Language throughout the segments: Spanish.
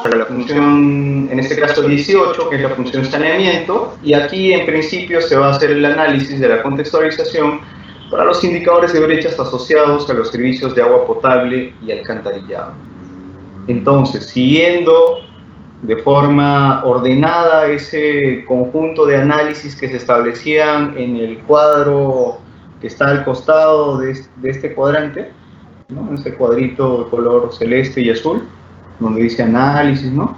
para la función, en este caso 18, que es la función saneamiento, y aquí en principio se va a hacer el análisis de la contextualización para los indicadores de brechas asociados a los servicios de agua potable y alcantarillado. Entonces, siguiendo de forma ordenada ese conjunto de análisis que se establecían en el cuadro que está al costado de este cuadrante, ¿no? Este cuadrito de color celeste y azul, donde dice análisis, ¿no?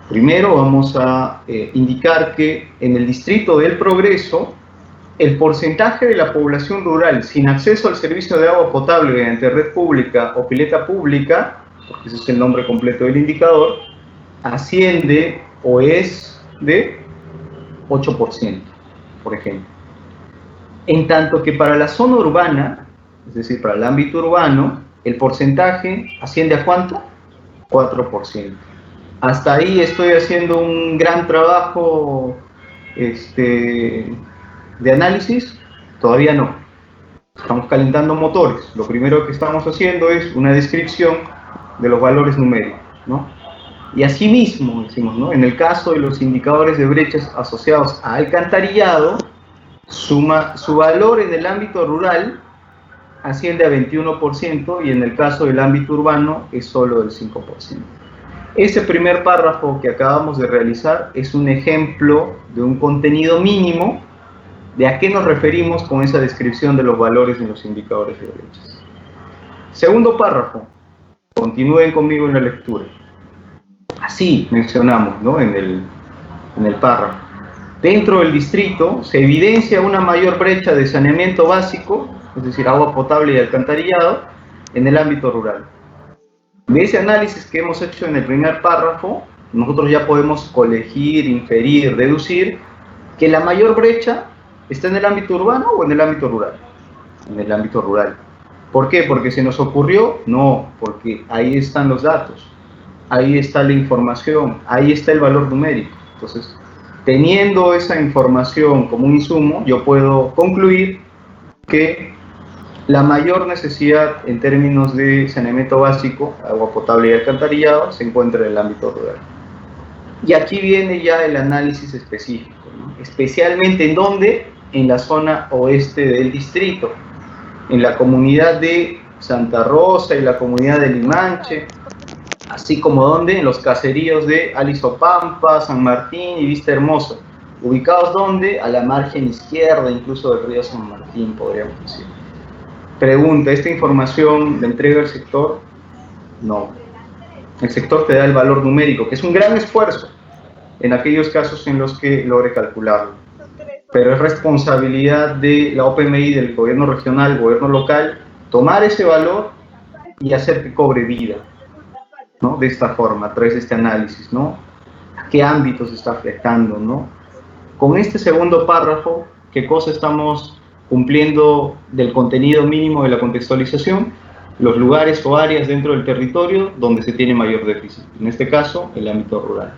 Primero vamos a indicar que en el distrito del Progreso, el porcentaje de la población rural sin acceso al servicio de agua potable mediante red pública o pileta pública, porque ese es el nombre completo del indicador, asciende o es de 8%, por ejemplo. En tanto que para la zona urbana, es decir, para el ámbito urbano, el porcentaje asciende ¿a cuánto? 4%. Hasta ahí estoy haciendo un gran trabajo de análisis. Todavía no. Estamos calentando motores. Lo primero que estamos haciendo es una descripción de los valores numéricos, ¿no? Y asimismo, decimos, ¿no? En el caso de los indicadores de brechas asociados a alcantarillado, su valor en el ámbito rural asciende a 21% y en el caso del ámbito urbano es solo del 5%. Ese primer párrafo que acabamos de realizar es un ejemplo de un contenido mínimo de a qué nos referimos con esa descripción de los valores en los indicadores de brechas. Segundo párrafo, continúen conmigo en la lectura. Así mencionamos, ¿no? en el párrafo. Dentro del distrito se evidencia una mayor brecha de saneamiento básico, es decir, agua potable y alcantarillado, en el ámbito rural. De ese análisis que hemos hecho en el primer párrafo, nosotros ya podemos colegir, inferir, deducir que la mayor brecha está en el ámbito urbano o en el ámbito rural. En el ámbito rural. ¿Por qué? ¿Porque se nos ocurrió? No, porque ahí están los datos, ahí está la información, ahí está el valor numérico. Entonces, teniendo esa información como un insumo, yo puedo concluir que la mayor necesidad en términos de saneamiento básico, agua potable y alcantarillado, se encuentra en el ámbito rural. Y aquí viene ya el análisis específico, ¿no? Especialmente en dónde, en la zona oeste del distrito, en la comunidad de Santa Rosa y la comunidad de Limanche, así como donde, en los caseríos de Alisopampa, San Martín y Vista Hermosa, ubicados donde, a la margen izquierda incluso del río San Martín, podríamos decir. Pregunta, ¿esta información la entrega el sector? No. El sector te da el valor numérico, que es un gran esfuerzo en aquellos casos en los que logre calcularlo. Pero es responsabilidad de la OPMI, del gobierno regional, gobierno local, tomar ese valor y hacer que cobre vida, ¿no? De esta forma, a través de este análisis, ¿no? ¿A qué ámbitos está afectando, ¿no? Con este segundo párrafo, ¿qué cosa estamos cumpliendo del contenido mínimo de la contextualización? Los lugares o áreas dentro del territorio donde se tiene mayor déficit, en este caso, el ámbito rural.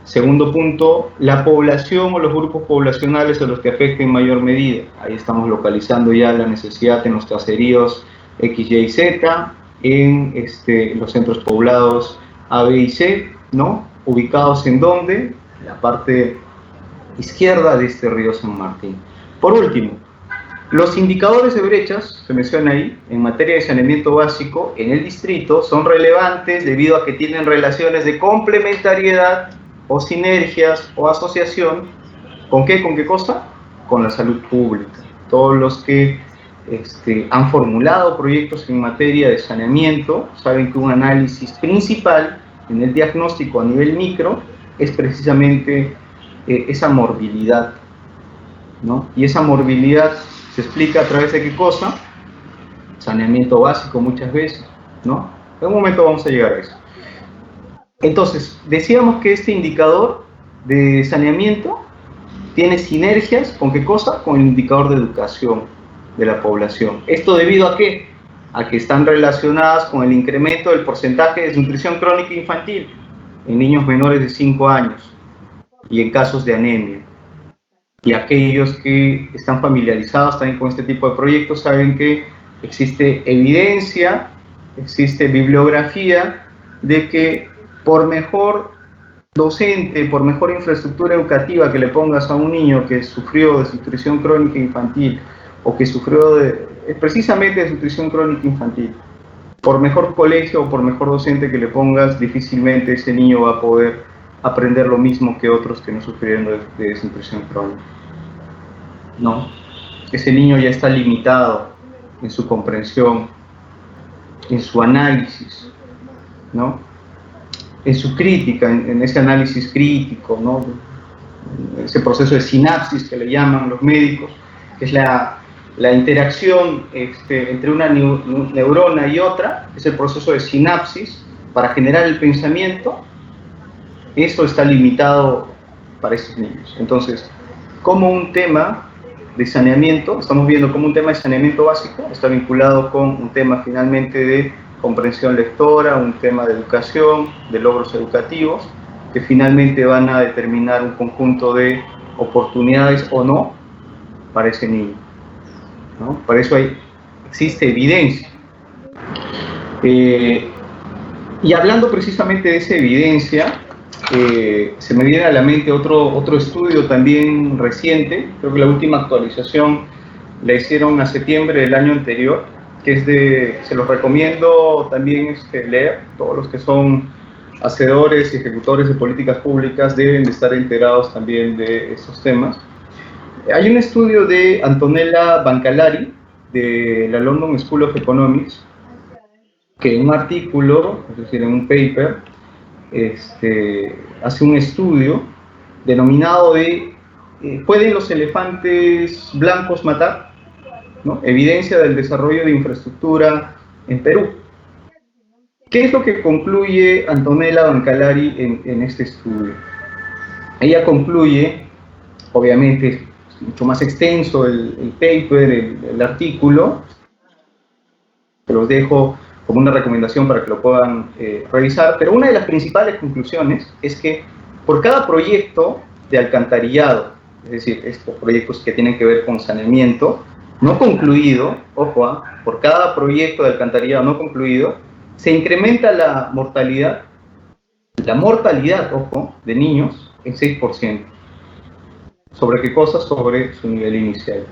Segundo punto, la población o los grupos poblacionales a los que afecta en mayor medida. Ahí estamos localizando ya la necesidad en los caseríos X, Y y Z, en los centros poblados A, B y C, ¿no? Ubicados en donde, en la parte izquierda de este río San Martín. Por último, los indicadores de brechas, se menciona ahí, en materia de saneamiento básico en el distrito, son relevantes debido a que tienen relaciones de complementariedad o sinergias o asociación. ¿Con qué? ¿Con qué cosa? Con la salud pública. Todos los que han formulado proyectos en materia de saneamiento saben que un análisis principal en el diagnóstico a nivel micro es precisamente esa morbilidad, ¿no? Y esa morbilidad se explica a través de ¿qué cosa? Saneamiento básico muchas veces, ¿no? En un momento vamos a llegar a eso. Entonces, decíamos que este indicador de saneamiento tiene sinergias ¿con qué cosa? Con el indicador de educación de la población. ¿Esto debido a qué? A que están relacionadas con el incremento del porcentaje de desnutrición crónica infantil en niños menores de 5 años y en casos de anemia. Y aquellos que están familiarizados también con este tipo de proyectos saben que existe evidencia, existe bibliografía de que por mejor docente, por mejor infraestructura educativa que le pongas a un niño que sufrió desnutrición crónica infantil o que sufrió precisamente desnutrición crónica infantil, por mejor colegio o por mejor docente que le pongas, difícilmente ese niño va a poder aprender lo mismo que otros que no sufrieron de desnutrición crónica. No, ese niño ya está limitado en su comprensión, en su análisis, ¿no? En su crítica, en ese análisis crítico, ¿no? Ese proceso de sinapsis que le llaman los médicos, que es la interacción entre una neurona y otra, es el proceso de sinapsis para generar el pensamiento. Eso está limitado para estos niños. Entonces, como un tema de saneamiento, estamos viendo como un tema de saneamiento básico, está vinculado con un tema finalmente de comprensión lectora, un tema de educación, de logros educativos, que finalmente van a determinar un conjunto de oportunidades o no para ese niño, ¿no? Para eso existe evidencia. Y hablando precisamente de esa evidencia, se me viene a la mente otro estudio también reciente, creo que la última actualización la hicieron a septiembre del año anterior, que es se los recomiendo también leer. Todos los que son hacedores y ejecutores de políticas públicas deben de estar enterados también de estos temas. Hay un estudio de Antonella Bancalari, de la London School of Economics, que en un artículo, es decir, en un paper, hace un estudio denominado de ¿pueden los elefantes blancos matar? ¿No? Evidencia del desarrollo de infraestructura en Perú. ¿Qué es lo que concluye Antonella Bancalari en este estudio? Ella concluye, obviamente es mucho más extenso el paper, el artículo, que los dejo como una recomendación para que lo puedan revisar, pero una de las principales conclusiones es que por cada proyecto de alcantarillado, es decir, estos proyectos que tienen que ver con saneamiento, no concluido, ojo, por cada proyecto de alcantarillado no concluido, se incrementa la mortalidad, ojo, de niños en 6%. ¿Sobre qué cosa? Sobre su nivel inicial.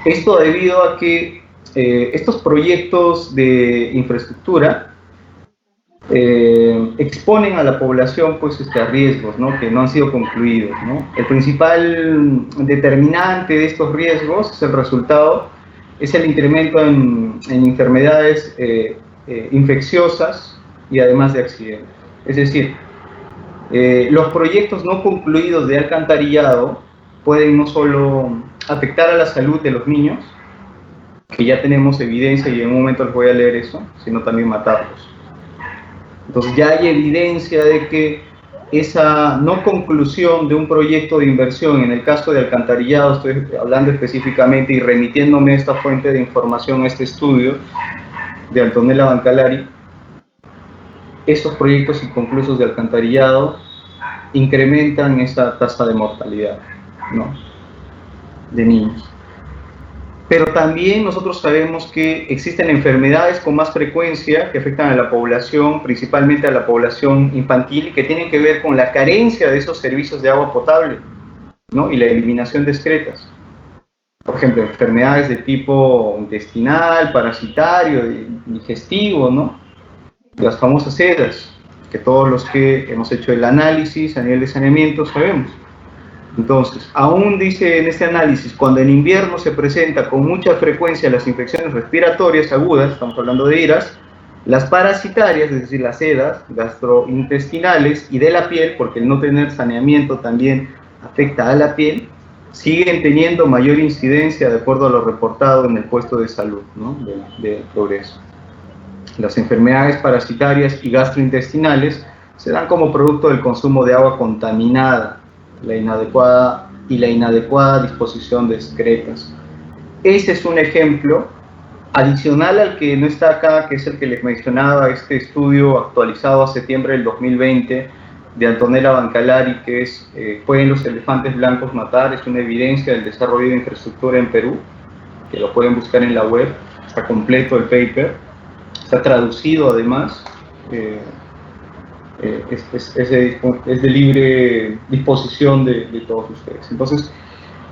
Esto debido a que estos proyectos de infraestructura exponen a la población pues, a riesgos, ¿no? Que no han sido concluidos, ¿no? El principal determinante de estos riesgos es el resultado, es el incremento en enfermedades infecciosas y además de accidentes. Es decir, los proyectos no concluidos de alcantarillado pueden no solo afectar a la salud de los niños, que ya tenemos evidencia y en un momento les voy a leer eso, sino también matarlos. Entonces ya hay evidencia de que esa no conclusión de un proyecto de inversión, en el caso de alcantarillado, estoy hablando específicamente y remitiéndome a esta fuente de información, a este estudio de Antonella Bancalari, estos proyectos inconclusos de alcantarillado incrementan esa tasa de mortalidad, ¿no? De niños. Pero también nosotros sabemos que existen enfermedades con más frecuencia que afectan a la población, principalmente a la población infantil, y que tienen que ver con la carencia de esos servicios de agua potable, ¿no? Y la eliminación de excretas. Por ejemplo, enfermedades de tipo intestinal, parasitario, digestivo, ¿no? Las famosas sedas, que todos los que hemos hecho el análisis a nivel de saneamiento sabemos. Entonces, aún dice en este análisis, cuando en invierno se presenta con mucha frecuencia las infecciones respiratorias agudas, estamos hablando de IRAS, las parasitarias, es decir, las sedas gastrointestinales y de la piel, porque el no tener saneamiento también afecta a la piel, siguen teniendo mayor incidencia de acuerdo a lo reportado en el puesto de salud, ¿no? de Progreso. Las enfermedades parasitarias y gastrointestinales se dan como producto del consumo de agua contaminada, la inadecuada disposición de excretas. Ese es un ejemplo adicional al que no está acá, que es el que les mencionaba, este estudio actualizado a septiembre del 2020 de Antonella Bancalari, que es ¿pueden los elefantes blancos matar? Es una evidencia del desarrollo de infraestructura en Perú, que lo pueden buscar en la web, está completo el paper, está traducido además, es de libre disposición de todos ustedes. Entonces,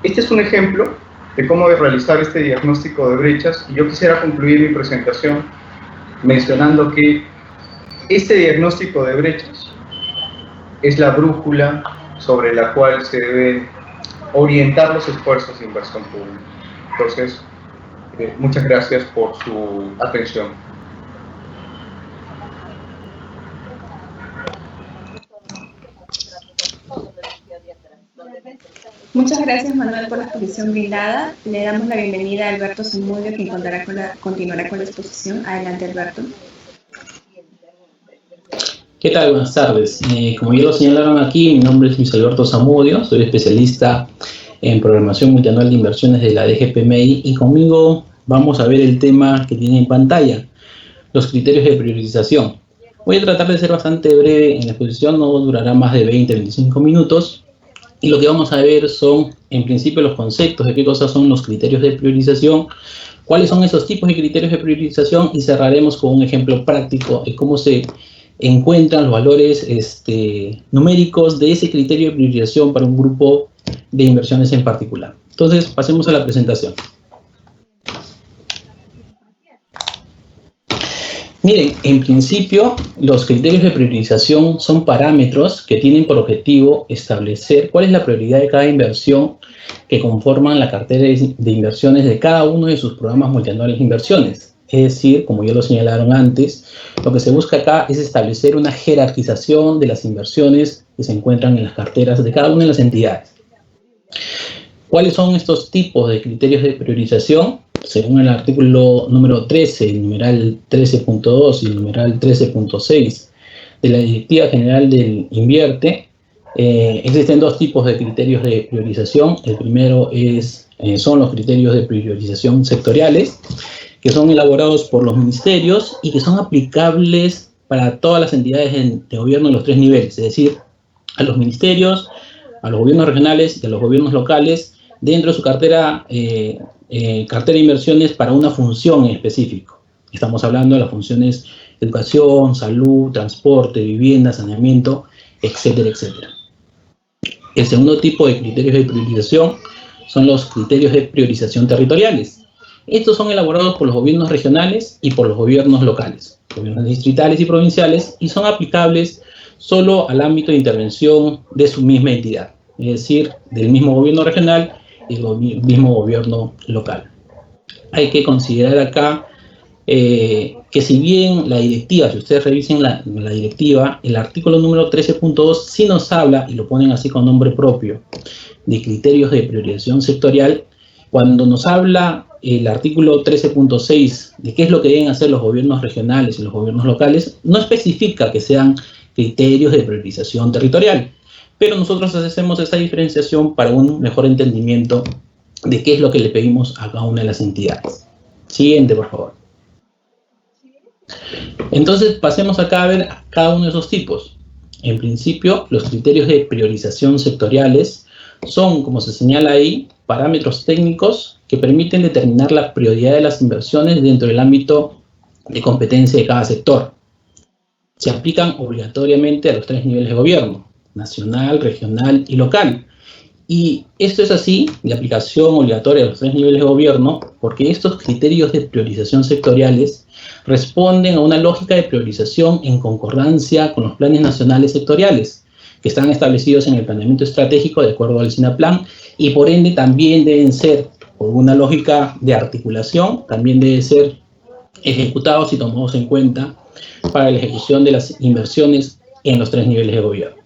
este es un ejemplo de cómo realizar este diagnóstico de brechas, y yo quisiera concluir mi presentación mencionando que este diagnóstico de brechas es la brújula sobre la cual se deben orientar los esfuerzos de inversión pública. Entonces, muchas gracias por su atención. Muchas gracias, Manuel, por la exposición brindada. Le damos la bienvenida a Alberto Zamudio, quien continuará con la exposición. Adelante, Alberto. ¿Qué tal? Buenas tardes. Como ya lo señalaron aquí, mi nombre es Luis Alberto Zamudio, soy especialista en programación multianual de inversiones de la DGPMI, y conmigo vamos a ver el tema que tiene en pantalla, los criterios de priorización. Voy a tratar de ser bastante breve en la exposición, no durará más de 20-25 minutos. Y lo que vamos a ver son, en principio, los conceptos de qué cosas son los criterios de priorización, cuáles son esos tipos de criterios de priorización, y cerraremos con un ejemplo práctico de cómo se encuentran los valores numéricos de ese criterio de priorización para un grupo de inversiones en particular. Entonces, pasemos a la presentación. Miren, en principio, los criterios de priorización son parámetros que tienen por objetivo establecer cuál es la prioridad de cada inversión que conforman la cartera de inversiones de cada uno de sus programas multianuales de inversiones. Es decir, como ya lo señalaron antes, lo que se busca acá es establecer una jerarquización de las inversiones que se encuentran en las carteras de cada una de las entidades. ¿Cuáles son estos tipos de criterios de priorización? Según el artículo número 13, el numeral 13.2 y el numeral 13.6 de la Directiva General del Invierte, existen dos tipos de criterios de priorización. El primero son los criterios de priorización sectoriales, que son elaborados por los ministerios y que son aplicables para todas las entidades de gobierno de los tres niveles, es decir, a los ministerios, a los gobiernos regionales y a los gobiernos locales, dentro de su cartera de inversiones para una función en específico. Estamos hablando de las funciones de educación, salud, transporte, vivienda, saneamiento, etcétera, etcétera. El segundo tipo de criterios de priorización son los criterios de priorización territoriales. Estos son elaborados por los gobiernos regionales y por los gobiernos locales, gobiernos distritales y provinciales, y son aplicables solo al ámbito de intervención de su misma entidad, es decir, del mismo gobierno regional y el mismo gobierno local. Hay que considerar acá que si bien la directiva, si ustedes revisen la directiva, el artículo número 13.2 sí nos habla, y lo ponen así con nombre propio, de criterios de priorización sectorial. Cuando nos habla el artículo 13.6 de qué es lo que deben hacer los gobiernos regionales y los gobiernos locales, no especifica que sean criterios de priorización territorial, pero nosotros hacemos esta diferenciación para un mejor entendimiento de qué es lo que le pedimos a cada una de las entidades. Siguiente, por favor. Entonces, pasemos acá a ver cada uno de esos tipos. En principio, los criterios de priorización sectoriales son, como se señala ahí, parámetros técnicos que permiten determinar la prioridad de las inversiones dentro del ámbito de competencia de cada sector. Se aplican obligatoriamente a los tres niveles de gobierno: nacional, regional y local. Y esto es así, de aplicación obligatoria a los tres niveles de gobierno, porque estos criterios de priorización sectoriales responden a una lógica de priorización en concordancia con los planes nacionales sectoriales, que están establecidos en el planeamiento estratégico de acuerdo al SINAPLAN, y por ende también deben ser, por una lógica de articulación, también deben ser ejecutados y tomados en cuenta para la ejecución de las inversiones en los tres niveles de gobierno.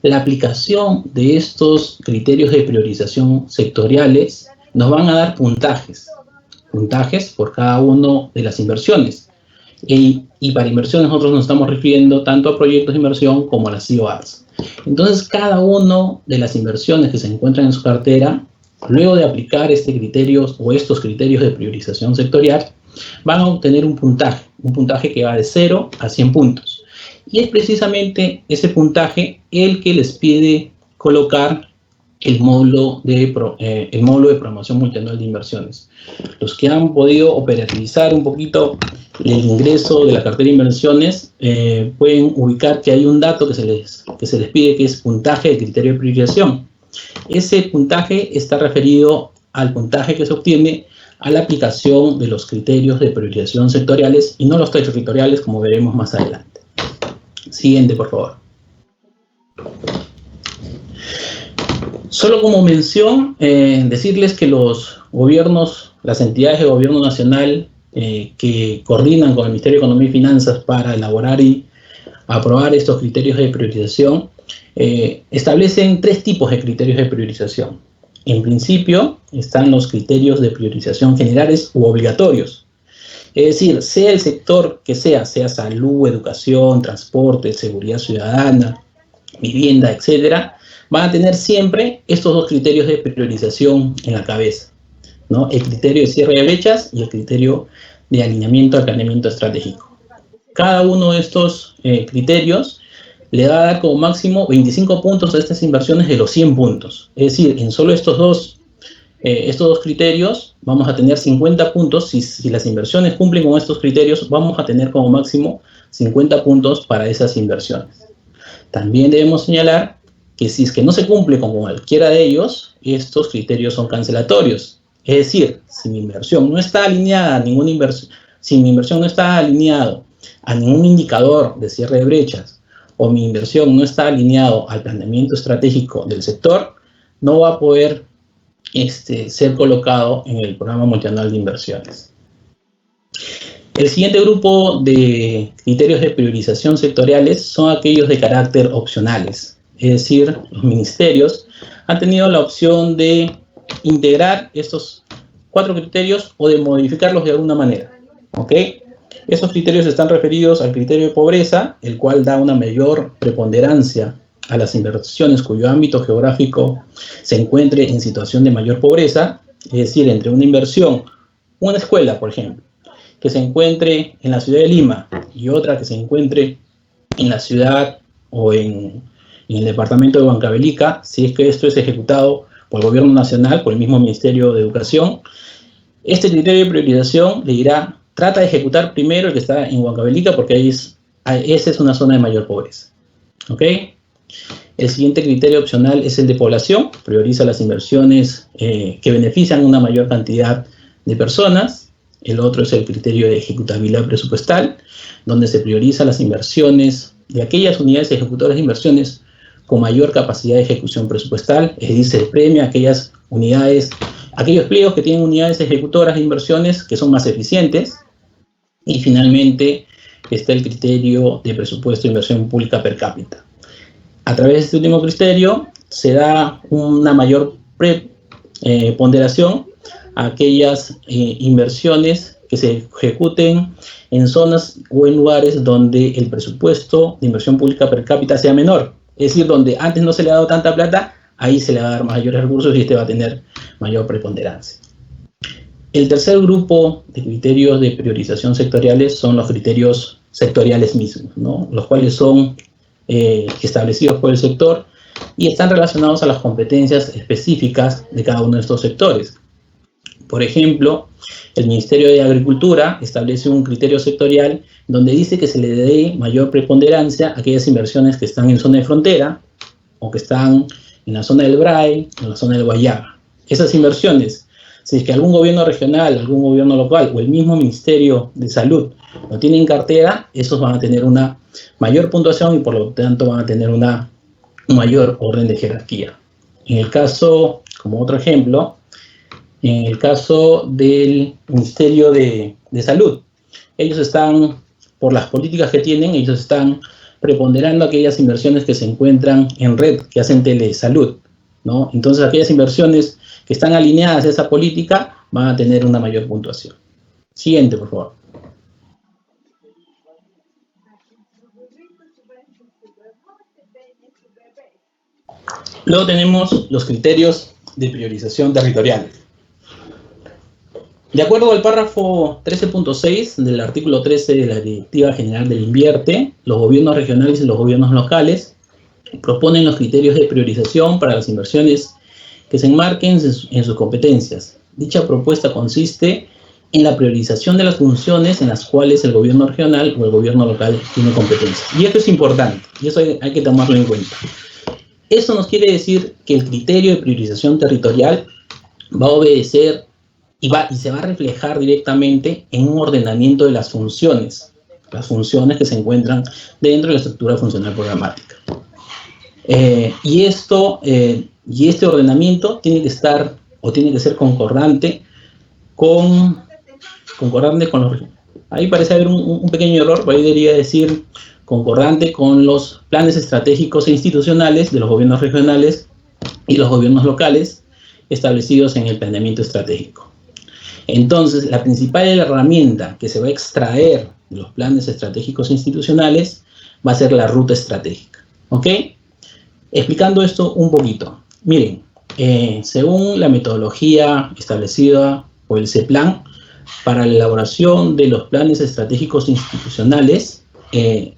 La aplicación de estos criterios de priorización sectoriales nos van a dar puntajes por cada una de las inversiones. Y para inversiones nosotros nos estamos refiriendo tanto a proyectos de inversión como a las COAs. Entonces, cada una de las inversiones que se encuentran en su cartera, luego de aplicar estos criterios de priorización sectorial, van a obtener un puntaje que va de 0 a 100 puntos. Y es precisamente ese puntaje el que les pide colocar el módulo de programación multianual de inversiones. Los que han podido operativizar un poquito el ingreso de la cartera de inversiones, pueden ubicar que hay un dato que se les pide, que es puntaje de criterio de priorización. Ese puntaje está referido al puntaje que se obtiene a la aplicación de los criterios de priorización sectoriales y no los territoriales, como veremos más adelante. Siguiente, por favor. Solo como mención, decirles que los gobiernos, las entidades de gobierno nacional que coordinan con el Ministerio de Economía y Finanzas para elaborar y aprobar estos criterios de priorización, establecen 3 tipos de criterios de priorización. En principio, están los criterios de priorización generales u obligatorios. Es decir, sea el sector que sea salud, educación, transporte, seguridad ciudadana, vivienda, etcétera, van a tener siempre estos 2 criterios de priorización en la cabeza, ¿no? El criterio de cierre de brechas y el criterio de alineamiento al planeamiento estratégico. Cada uno de estos criterios le va a dar como máximo 25 puntos a estas inversiones de los 100 puntos. Es decir, en solo estos dos criterios vamos a tener 50 puntos. Si las inversiones cumplen con estos criterios, vamos a tener como máximo 50 puntos para esas inversiones. También debemos señalar que si es que no se cumple con cualquiera de ellos, estos criterios son cancelatorios. Es decir, si mi inversión no está alineada a ninguna inversión, si mi inversión no está alineado a ningún indicador de cierre de brechas, o mi inversión no está alineado al planeamiento estratégico del sector, no va a poder ser colocado en el programa multianual de inversiones. El siguiente grupo de criterios de priorización sectoriales son aquellos de carácter opcionales. Es decir, los ministerios han tenido la opción de integrar estos 4 criterios o de modificarlos de alguna manera. ¿Ok? Esos criterios están referidos al criterio de pobreza, el cual da una mayor preponderancia a las inversiones cuyo ámbito geográfico se encuentre en situación de mayor pobreza, es decir, entre una inversión, una escuela, por ejemplo, que se encuentre en la ciudad de Lima y otra que se encuentre en la ciudad o en el departamento de Huancavelica, si es que esto es ejecutado por el gobierno nacional, por el mismo Ministerio de Educación, este criterio de priorización le dirá: trata de ejecutar primero el que está en Huancavelica porque esa es una zona de mayor pobreza. ¿Ok? El siguiente criterio opcional es el de población. Prioriza las inversiones que benefician a una mayor cantidad de personas. El otro es el criterio de ejecutabilidad presupuestal, donde se prioriza las inversiones de aquellas unidades ejecutoras de inversiones con mayor capacidad de ejecución presupuestal. Es decir, se premia aquellas unidades, aquellos pliegos que tienen unidades ejecutoras de inversiones que son más eficientes. Y finalmente está el criterio de presupuesto de inversión pública per cápita. A través de este último criterio se da una mayor ponderación a aquellas inversiones que se ejecuten en zonas o en lugares donde el presupuesto de inversión pública per cápita sea menor. Es decir, donde antes no se le ha dado tanta plata, ahí se le va a dar mayores recursos y este va a tener mayor preponderancia. El tercer grupo de criterios de priorización sectoriales son los criterios sectoriales mismos, ¿no? Los cuales son establecidos por el sector y están relacionados a las competencias específicas de cada uno de estos sectores. Por ejemplo, el Ministerio de Agricultura establece un criterio sectorial donde dice que se le dé mayor preponderancia a aquellas inversiones que están en zona de frontera o que están en la zona del BRAE, en la zona del Guayaba. Esas inversiones, si es que algún gobierno regional, algún gobierno local o el mismo Ministerio de Salud lo tiene en cartera, esos van a tener una mayor puntuación y por lo tanto van a tener un mayor orden de jerarquía. En el caso, como otro ejemplo, en el caso del Ministerio de Salud, ellos están, por las políticas que tienen, ellos están preponderando aquellas inversiones que se encuentran en red, que hacen telesalud, ¿no? Entonces aquellas inversiones que están alineadas a esa política van a tener una mayor puntuación. Siguiente, por favor. Luego tenemos los criterios de priorización territorial. De acuerdo al párrafo 13.6 del artículo 13 de la Directiva General del INVIERTE, los gobiernos regionales y los gobiernos locales proponen los criterios de priorización para las inversiones que se enmarquen en sus competencias. Dicha propuesta consiste en la priorización de las funciones en las cuales el gobierno regional o el gobierno local tiene competencia. Y esto es importante, y eso hay que tomarlo en cuenta. Eso nos quiere decir que el criterio de priorización territorial va a obedecer y se va a reflejar directamente en un ordenamiento de las funciones que se encuentran dentro de la estructura funcional programática. Y este ordenamiento tiene que estar o tiene que ser concordante con los... Ahí parece haber un pequeño error, por ahí debería decir concordante con los planes estratégicos e institucionales de los gobiernos regionales y los gobiernos locales establecidos en el planeamiento estratégico. Entonces, la principal herramienta que se va a extraer de los planes estratégicos e institucionales va a ser la ruta estratégica. ¿Ok? Explicando esto un poquito. Miren, según la metodología establecida por el CEPLAN, para la elaboración de los planes estratégicos institucionales,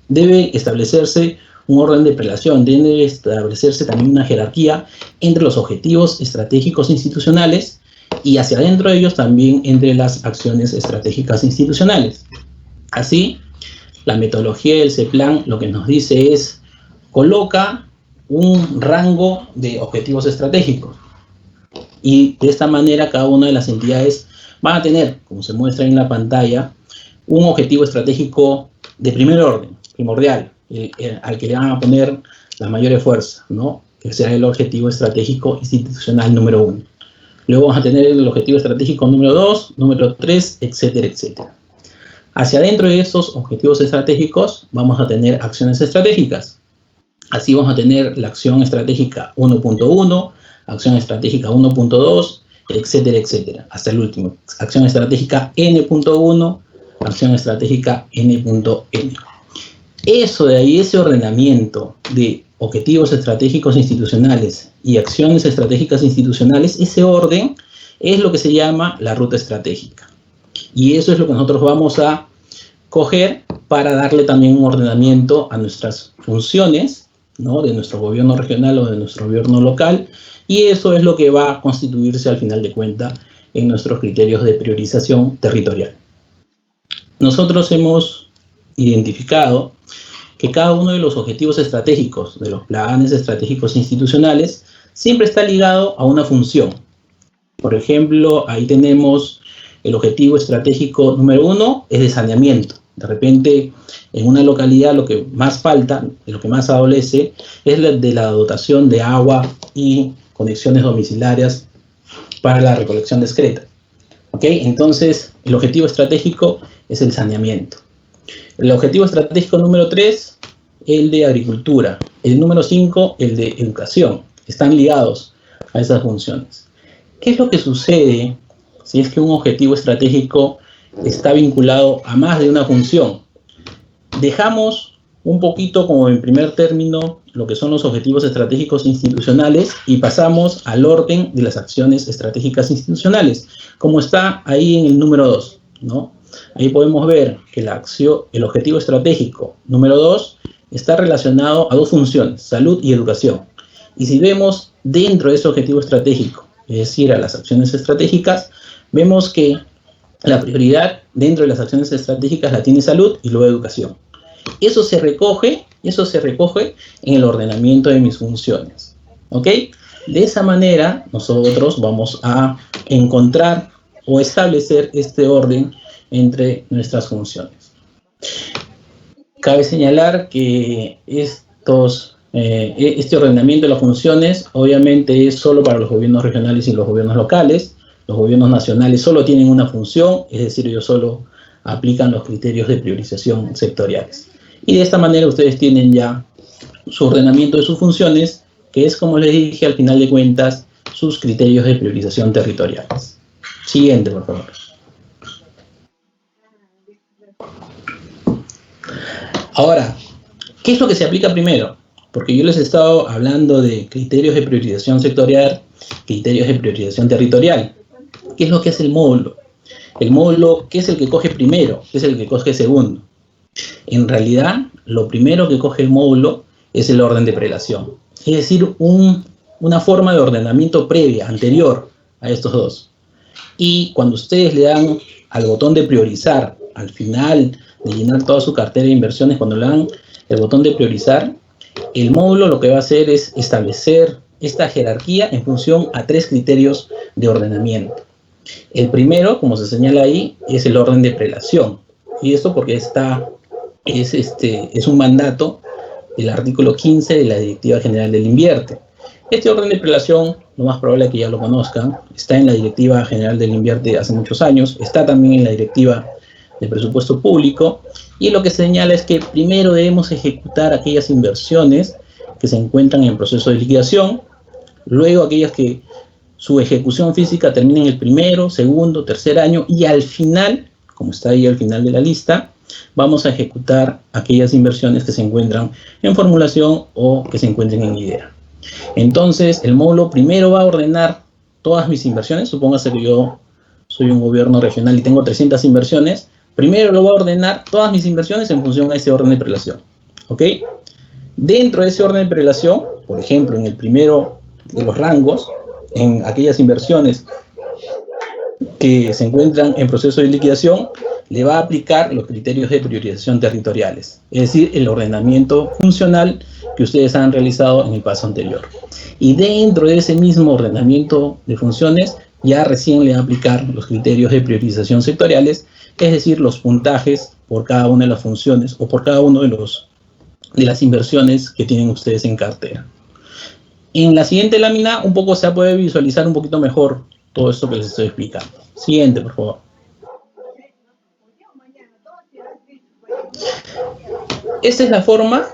debe establecerse un orden de prelación, debe establecerse también una jerarquía entre los objetivos estratégicos institucionales y hacia adentro de ellos también entre las acciones estratégicas institucionales. Así, la metodología del CEPLAN lo que nos dice es, coloca un rango de objetivos estratégicos y de esta manera cada una de las entidades van a tener, como se muestra en la pantalla, un objetivo estratégico de primer orden, primordial, al que le van a poner la mayor fuerza, ¿no? Que será el objetivo estratégico institucional número 1. Luego vamos a tener el objetivo estratégico número 2, número 3, etcétera, etcétera. Hacia adentro de estos objetivos estratégicos vamos a tener acciones estratégicas. Así vamos a tener la acción estratégica 1.1, acción estratégica 1.2, etcétera, etcétera, hasta el último. Acción estratégica N.1, acción estratégica N.N. Eso de ahí, ese ordenamiento de objetivos estratégicos institucionales y acciones estratégicas institucionales, ese orden es lo que se llama la ruta estratégica. Y eso es lo que nosotros vamos a coger para darle también un ordenamiento a nuestras funciones, ¿no? De nuestro gobierno regional o de nuestro gobierno local, y eso es lo que va a constituirse al final de cuentas en nuestros criterios de priorización territorial. Nosotros hemos identificado que cada uno de los objetivos estratégicos de los planes estratégicos institucionales siempre está ligado a una función. Por ejemplo, ahí tenemos el objetivo estratégico número 1, es de saneamiento. De repente, en una localidad lo que más falta, lo que más adolece, es de la dotación de agua y conexiones domiciliarias para la recolección discreta. ¿Ok? Entonces, el objetivo estratégico es el saneamiento. El objetivo estratégico número 3, el de agricultura. El número 5, el de educación. Están ligados a esas funciones. ¿Qué es lo que sucede si es que un objetivo estratégico está vinculado a más de una función? Dejamos un poquito como en primer término lo que son los objetivos estratégicos institucionales y pasamos al orden de las acciones estratégicas institucionales, como está ahí en el número 2, ¿no? Ahí podemos ver que el objetivo estratégico número 2 está relacionado a dos funciones, salud y educación. Y si vemos dentro de ese objetivo estratégico, es decir, a las acciones estratégicas, vemos que la prioridad dentro de las acciones estratégicas la tiene salud y luego educación. Eso se recoge en el ordenamiento de mis funciones. ¿Ok? De esa manera, nosotros vamos a encontrar o establecer este orden entre nuestras funciones. Cabe señalar que este ordenamiento de las funciones obviamente es solo para los gobiernos regionales y los gobiernos locales. Los gobiernos nacionales solo tienen una función, es decir, ellos solo aplican los criterios de priorización sectoriales. Y de esta manera ustedes tienen ya su ordenamiento de sus funciones, que es, como les dije, al final de cuentas, sus criterios de priorización territoriales. Siguiente, por favor. Ahora, ¿qué es lo que se aplica primero? Porque yo les he estado hablando de criterios de priorización sectorial, criterios de priorización territorial. ¿Qué es lo que hace el módulo? El módulo, ¿qué es el que coge primero? ¿Qué es el que coge segundo? En realidad, lo primero que coge el módulo es el orden de prelación. Es decir, una forma de ordenamiento previa, anterior a estos dos. Y cuando ustedes le dan al botón de priorizar, al final de llenar toda su cartera de inversiones, cuando le dan el botón de priorizar, el módulo lo que va a hacer es establecer esta jerarquía en función a 3 criterios de ordenamiento. El primero, como se señala ahí, es el orden de prelación. Y esto porque es un mandato del artículo 15 de la Directiva General del Invierte. Este orden de prelación, lo más probable es que ya lo conozcan, está en la Directiva General del Invierte hace muchos años, está también en la Directiva de Presupuesto Público, y lo que señala es que primero debemos ejecutar aquellas inversiones que se encuentran en proceso de liquidación, luego aquellas que su ejecución física termina en el primero, segundo, tercer año, y al final, como está ahí al final de la lista, vamos a ejecutar aquellas inversiones que se encuentran en formulación o que se encuentren en idea. Entonces, el módulo primero va a ordenar todas mis inversiones. Supóngase que yo soy un gobierno regional y tengo 300 inversiones. Primero lo va a ordenar todas mis inversiones en función a ese orden de prelación. ¿Ok? Dentro de ese orden de prelación, por ejemplo, en el primero de los rangos, en aquellas inversiones que se encuentran en proceso de liquidación, le va a aplicar los criterios de priorización territoriales, es decir, el ordenamiento funcional que ustedes han realizado en el paso anterior. Y dentro de ese mismo ordenamiento de funciones, ya recién le va a aplicar los criterios de priorización sectoriales, es decir, los puntajes por cada una de las funciones o por cada uno de las inversiones que tienen ustedes en cartera. En la siguiente lámina un poco se puede visualizar un poquito mejor todo esto que les estoy explicando. Siguiente, por favor. Esta es la forma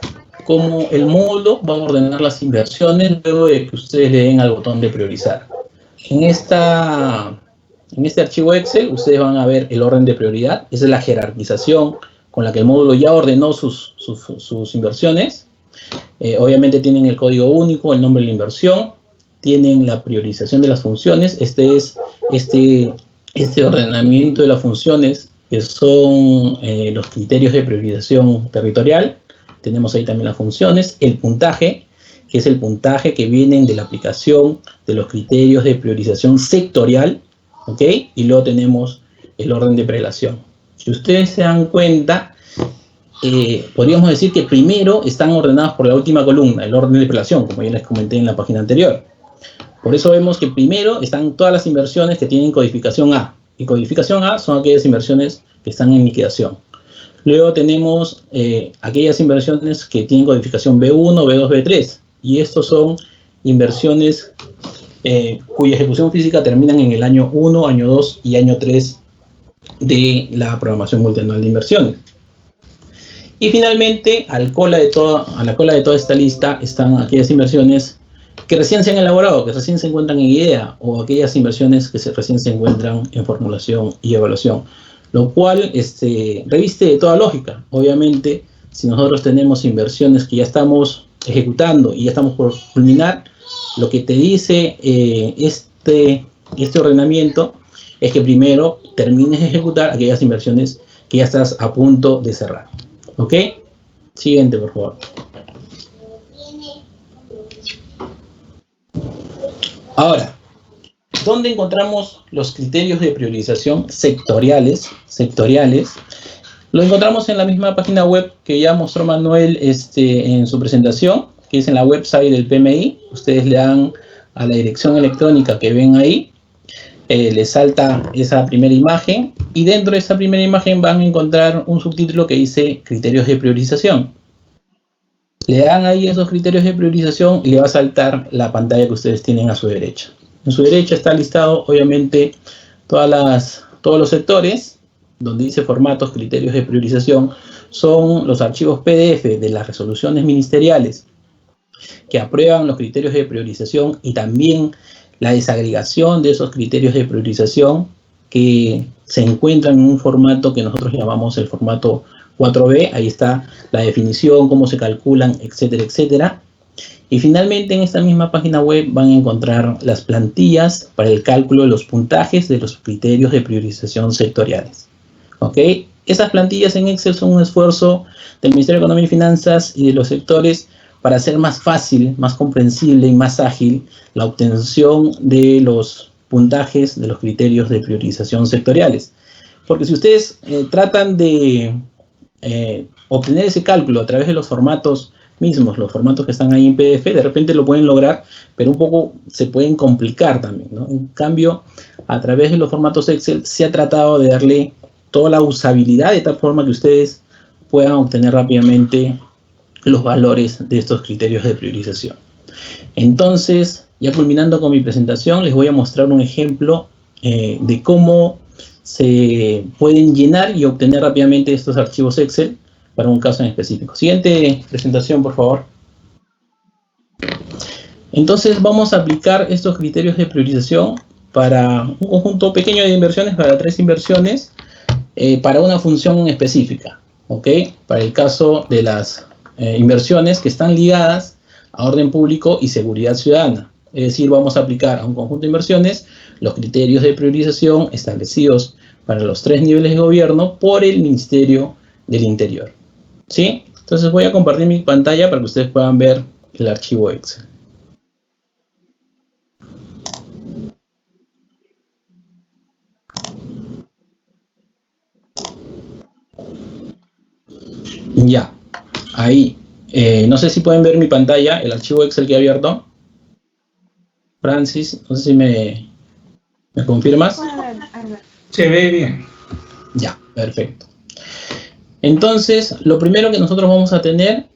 como el módulo va a ordenar las inversiones luego de que ustedes le den al botón de priorizar. En este archivo Excel ustedes van a ver el orden de prioridad. Esa es la jerarquización con la que el módulo ya ordenó sus inversiones. Obviamente tienen el código único, el nombre de la inversión, tienen la priorización de las funciones. Este es este ordenamiento de las funciones, que son los criterios de priorización territorial. Tenemos ahí también las funciones, el puntaje, que es el puntaje que vienen de la aplicación de los criterios de priorización sectorial, ¿ok? Y luego tenemos el orden de prelación. Si ustedes se dan cuenta, podríamos decir que primero están ordenados por la última columna, el orden de prelación, como ya les comenté en la página anterior. Por eso vemos que primero están todas las inversiones que tienen codificación A. Y codificación A son aquellas inversiones que están en liquidación. Luego tenemos aquellas inversiones que tienen codificación B1, B2, B3. Y estos son inversiones cuya ejecución física terminan en el año 1, año 2 y año 3 de la programación multianual de inversiones. Y finalmente, a la cola de toda esta lista están aquellas inversiones que recién se han elaborado, que recién se encuentran en idea, o aquellas inversiones que recién se encuentran en formulación y evaluación, lo cual reviste de toda lógica. Obviamente, si nosotros tenemos inversiones que ya estamos ejecutando y ya estamos por culminar, lo que te dice este ordenamiento es que primero termines de ejecutar aquellas inversiones que ya estás a punto de cerrar. ¿Ok? Siguiente, por favor. Ahora, ¿dónde encontramos los criterios de priorización sectoriales? Lo encontramos en la misma página web que ya mostró Manuel en su presentación, que es en la website del PMI. Ustedes le dan a la dirección electrónica que ven ahí, les salta esa primera imagen, y dentro de esa primera imagen van a encontrar un subtítulo que dice criterios de priorización. Le dan ahí esos criterios de priorización y le va a saltar la pantalla que ustedes tienen a su derecha. En su derecha está listado, obviamente, todos los sectores, donde dice formatos, criterios de priorización, son los archivos PDF de las resoluciones ministeriales que aprueban los criterios de priorización, y también la desagregación de esos criterios de priorización que se encuentran en un formato que nosotros llamamos el formato 4B. Ahí está la definición, cómo se calculan, etcétera, etcétera. Y finalmente en esta misma página web van a encontrar las plantillas para el cálculo de los puntajes de los criterios de priorización sectoriales. ¿Ok? Esas plantillas en Excel son un esfuerzo del Ministerio de Economía y Finanzas y de los sectores para hacer más fácil, más comprensible y más ágil la obtención de los puntajes de los criterios de priorización sectoriales. Porque si ustedes tratan de obtener ese cálculo a través de los formatos mismos, los formatos que están ahí en PDF, de repente lo pueden lograr, pero un poco se pueden complicar también, ¿no? En cambio, a través de los formatos Excel se ha tratado de darle toda la usabilidad de tal forma que ustedes puedan obtener rápidamente los valores de estos criterios de priorización. Entonces, ya culminando con mi presentación, les voy a mostrar un ejemplo de cómo se pueden llenar y obtener rápidamente estos archivos Excel para un caso en específico. Siguiente presentación, por favor. Entonces vamos a aplicar estos criterios de priorización para un conjunto pequeño de inversiones, para 3 inversiones, para una función específica, ¿ok? Para el caso de las inversiones que están ligadas a orden público y seguridad ciudadana. Es decir, vamos a aplicar a un conjunto de inversiones los criterios de priorización establecidos para los 3 niveles de gobierno por el Ministerio del Interior. ¿Sí? Entonces voy a compartir mi pantalla para que ustedes puedan ver el archivo Excel. Ya, ahí. No sé si pueden ver mi pantalla, el archivo Excel que he abierto. Francis, no sé si me confirmas. Se ve bien. Ya, perfecto. Entonces, lo primero que nosotros vamos a tener,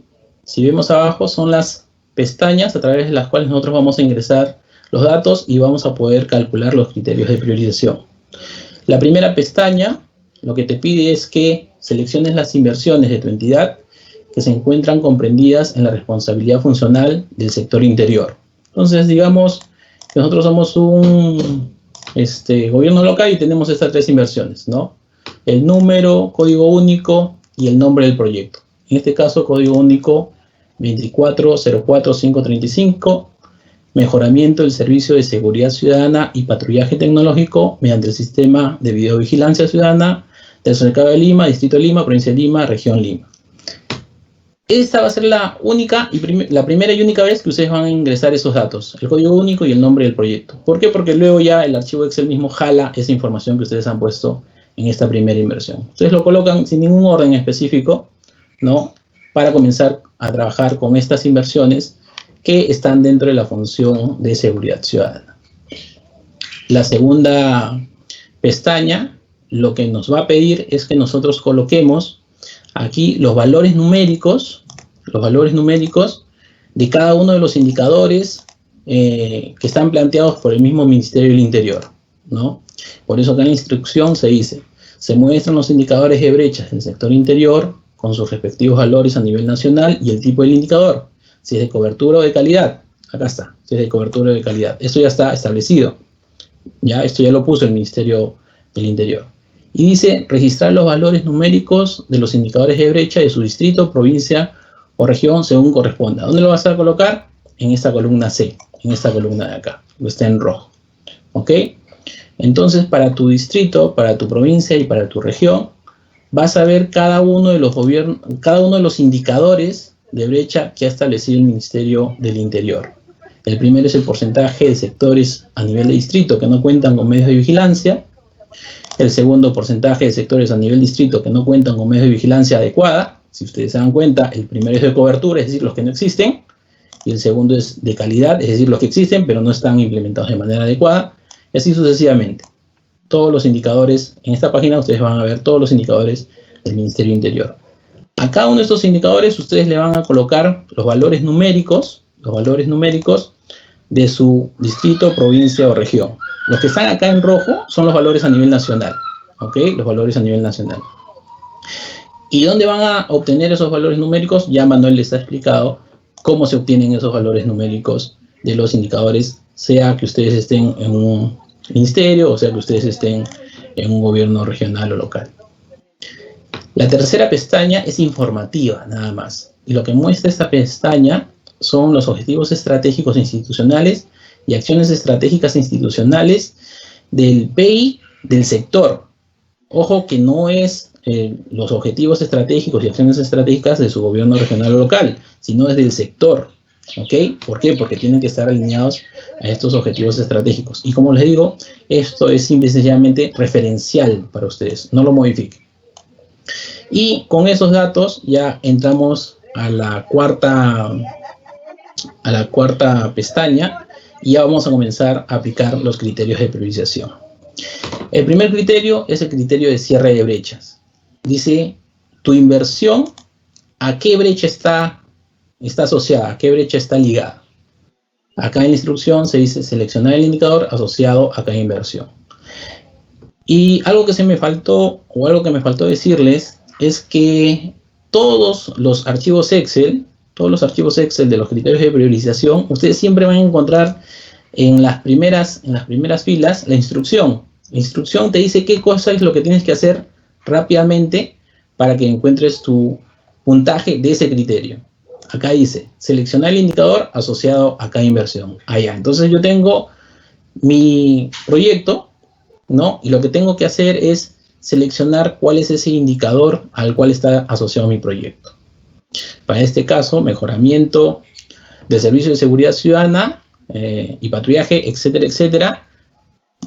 si vemos abajo, son las pestañas a través de las cuales nosotros vamos a ingresar los datos y vamos a poder calcular los criterios de priorización. La primera pestaña, lo que te pide es que selecciones las inversiones de tu entidad que se encuentran comprendidas en la responsabilidad funcional del sector interior. Entonces, digamos que nosotros somos un gobierno local y tenemos estas 3 inversiones, ¿no? El número, código único y el nombre del proyecto. En este caso, código único 2404535, mejoramiento del servicio de seguridad ciudadana y patrullaje tecnológico mediante el sistema de videovigilancia ciudadana del Cercado de Lima, Distrito de Lima, Provincia de Lima, Región Lima. Esta va a ser la primera y única vez que ustedes van a ingresar esos datos, el código único y el nombre del proyecto. ¿Por qué? Porque luego ya el archivo Excel mismo jala esa información que ustedes han puesto en esta primera inversión. Ustedes lo colocan sin ningún orden específico, ¿no? Para comenzar a trabajar con estas inversiones que están dentro de la función de seguridad ciudadana. La segunda pestaña, lo que nos va a pedir es que nosotros coloquemos aquí los valores numéricos de cada uno de los indicadores que están planteados por el mismo Ministerio del Interior, ¿no? Por eso acá en la instrucción se dice, se muestran los indicadores de brechas del sector interior con sus respectivos valores a nivel nacional y el tipo del indicador, si es de cobertura o de calidad. Acá está, si es de cobertura o de calidad. Esto ya está establecido. Ya, esto ya lo puso el Ministerio del Interior. Y dice, registrar los valores numéricos de los indicadores de brecha de su distrito, provincia o región según corresponda. ¿Dónde lo vas a colocar? En esta columna C, en esta columna de acá, que está en rojo. ¿Ok? Entonces, para tu distrito, para tu provincia y para tu región, vas a ver cada uno de los indicadores de brecha que ha establecido el Ministerio del Interior. El primero es el porcentaje de sectores a nivel de distrito que no cuentan con medios de vigilancia. El segundo, porcentaje de sectores a nivel distrito que no cuentan con medios de vigilancia adecuada. Si ustedes se dan cuenta, el primero es de cobertura, es decir, los que no existen. Y el segundo es de calidad, es decir, los que existen pero no están implementados de manera adecuada. Y así sucesivamente. Todos los indicadores, en esta página ustedes van a ver todos los indicadores del Ministerio del Interior. A cada uno de estos indicadores ustedes le van a colocar los valores numéricos de su distrito, provincia o región. Los que están acá en rojo son los valores a nivel nacional, ¿ok? Los valores a nivel nacional. ¿Y dónde van a obtener esos valores numéricos? Ya Manuel les ha explicado cómo se obtienen esos valores numéricos de los indicadores, sea que ustedes estén en un ministerio o sea que ustedes estén en un gobierno regional o local. La tercera pestaña es informativa, nada más. Y lo que muestra esta pestaña son los objetivos estratégicos institucionales y acciones estratégicas institucionales del PEI del sector. Ojo que no es los objetivos estratégicos y acciones estratégicas de su gobierno regional o local, sino es del sector. ¿Ok? ¿Por qué? Porque tienen que estar alineados a estos objetivos estratégicos. Y como les digo, esto es simple y sencillamente referencial para ustedes, no lo modifiquen. Y con esos datos ya entramos a la cuarta pestaña y ya vamos a comenzar a aplicar los criterios de priorización. El primer criterio es el criterio de cierre de brechas. Dice, tu inversión, ¿a qué brecha está asociada? ¿A qué brecha está ligada? Acá en la instrucción se dice seleccionar el indicador asociado a cada inversión. Y algo que me faltó decirles es que todos los archivos Excel de los criterios de priorización, ustedes siempre van a encontrar en las primeras filas la instrucción. La instrucción te dice qué cosa es lo que tienes que hacer rápidamente para que encuentres tu puntaje de ese criterio. Acá dice, seleccionar el indicador asociado a cada inversión. Allá. Entonces yo tengo mi proyecto, ¿no? Y lo que tengo que hacer es seleccionar cuál es ese indicador al cual está asociado mi proyecto. Para este caso, mejoramiento de servicios de seguridad ciudadana y patrullaje, etcétera, etcétera.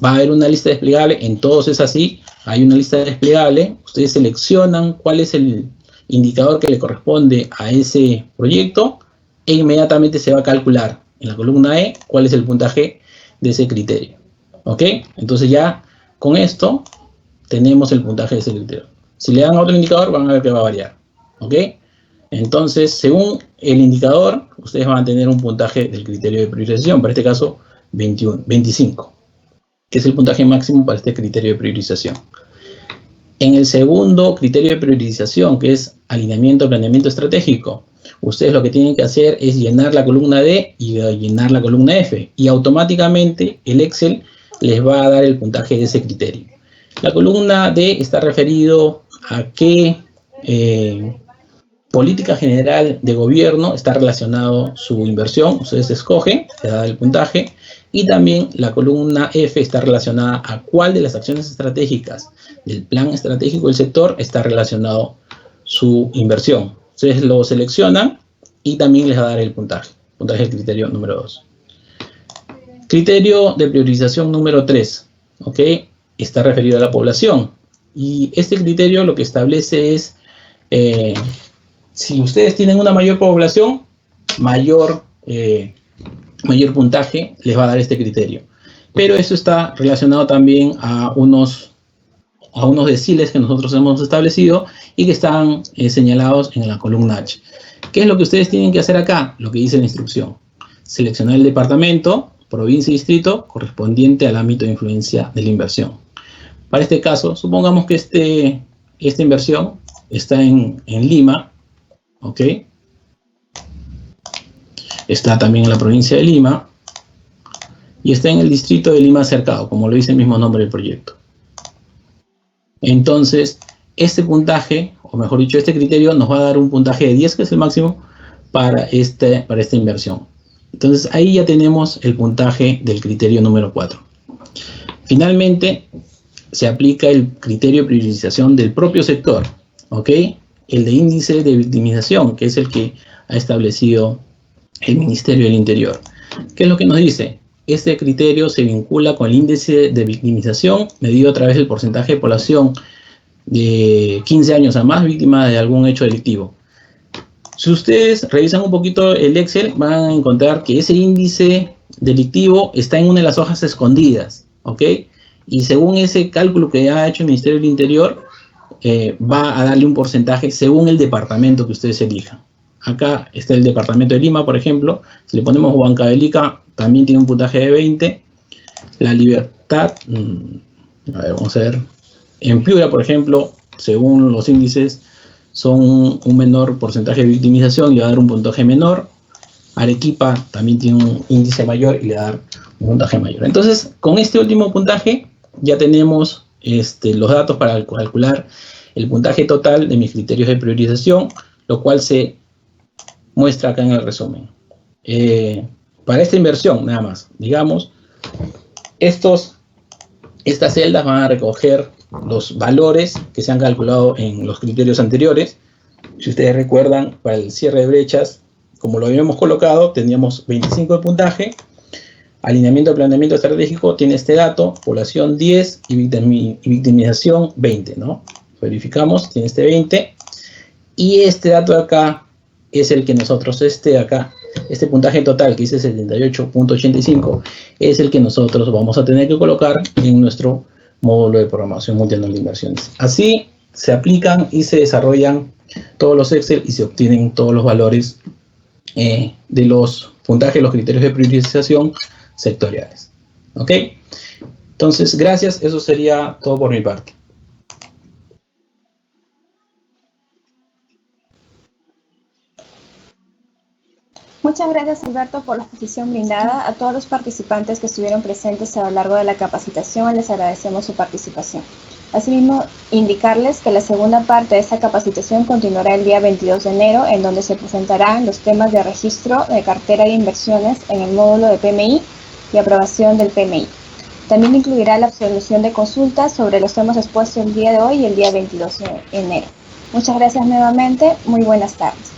Va a haber una lista desplegable, en todos es así, hay una lista desplegable, ustedes seleccionan cuál es el indicador que le corresponde a ese proyecto e inmediatamente se va a calcular en la columna E cuál es el puntaje de ese criterio. ¿Ok? Entonces ya con esto tenemos el puntaje de ese criterio. Si le dan a otro indicador van a ver que va a variar. ¿Ok? Entonces, según el indicador, ustedes van a tener un puntaje del criterio de priorización, para este caso 25, que es el puntaje máximo para este criterio de priorización. En el segundo criterio de priorización, que es alineamiento, planeamiento estratégico, ustedes lo que tienen que hacer es llenar la columna D y llenar la columna F, y automáticamente el Excel les va a dar el puntaje de ese criterio. La columna D está referido a qué política general de gobierno está relacionado su inversión, ustedes escogen, se da el puntaje, y también la columna F está relacionada a cuál de las acciones estratégicas del plan estratégico del sector está relacionado su inversión. Ustedes lo seleccionan y también les va a dar el puntaje del criterio número 2. Criterio de priorización número 3, ¿ok? Está referido a la población. Y este criterio lo que establece es, si ustedes tienen una mayor población, mayor puntaje les va a dar este criterio. Pero eso está relacionado también a unos deciles que nosotros hemos establecido y que están señalados en la columna H. ¿Qué es lo que ustedes tienen que hacer acá? Lo que dice la instrucción. Seleccionar el departamento, provincia y distrito correspondiente al ámbito de influencia de la inversión. Para este caso, supongamos que esta inversión está en Lima, ¿ok? Está también en la provincia de Lima y está en el distrito de Lima Cercado, como lo dice el mismo nombre del proyecto. Entonces, este puntaje, o mejor dicho, este criterio nos va a dar un puntaje de 10, que es el máximo para esta inversión. Entonces, ahí ya tenemos el puntaje del criterio número 4. Finalmente, se aplica el criterio de priorización del propio sector, ¿ok? El de índice de victimización, que es el que ha establecido el Ministerio del Interior. ¿Qué es lo que nos dice? Este criterio se vincula con el índice de victimización medido a través del porcentaje de población de 15 años a más víctima de algún hecho delictivo. Si ustedes revisan un poquito el Excel, van a encontrar que ese índice delictivo está en una de las hojas escondidas, ¿ok? Y según ese cálculo que ha hecho el Ministerio del Interior, va a darle un porcentaje según el departamento que ustedes elijan. Acá está el departamento de Lima, por ejemplo. Si le ponemos Huancavelica, también tiene un puntaje de 20. La Libertad, a ver, vamos a ver. En Piura, por ejemplo, según los índices, son un menor porcentaje de victimización y le va a dar un puntaje menor. Arequipa también tiene un índice mayor y le va a dar un puntaje mayor. Entonces, con este último puntaje, ya tenemos los datos para calcular el puntaje total de mis criterios de priorización, lo cual se muestra acá en el resumen. Para esta inversión, nada más, digamos, estas celdas van a recoger los valores que se han calculado en los criterios anteriores. Si ustedes recuerdan, para el cierre de brechas, como lo habíamos colocado, teníamos 25 de puntaje. Alineamiento de planeamiento estratégico tiene este dato, población 10 y victimización 20, ¿no? Verificamos, tiene este 20. Y este dato de acá es el que nosotros, este puntaje total que dice 78.85, es el que nosotros vamos a tener que colocar en nuestro módulo de programación multianual de inversiones. Así se aplican y se desarrollan todos los Excel y se obtienen todos los valores de los puntajes, los criterios de priorización sectoriales. ¿Ok? Entonces, gracias. Eso sería todo por mi parte. Muchas gracias, Alberto, por la exposición brindada. A todos los participantes que estuvieron presentes a lo largo de la capacitación, les agradecemos su participación. Asimismo, indicarles que la segunda parte de esta capacitación continuará el día 22 de enero, en donde se presentarán los temas de registro de cartera de inversiones en el módulo de PMI y aprobación del PMI. También incluirá la solución de consultas sobre los temas expuestos el día de hoy y el día 22 de enero. Muchas gracias nuevamente. Muy buenas tardes.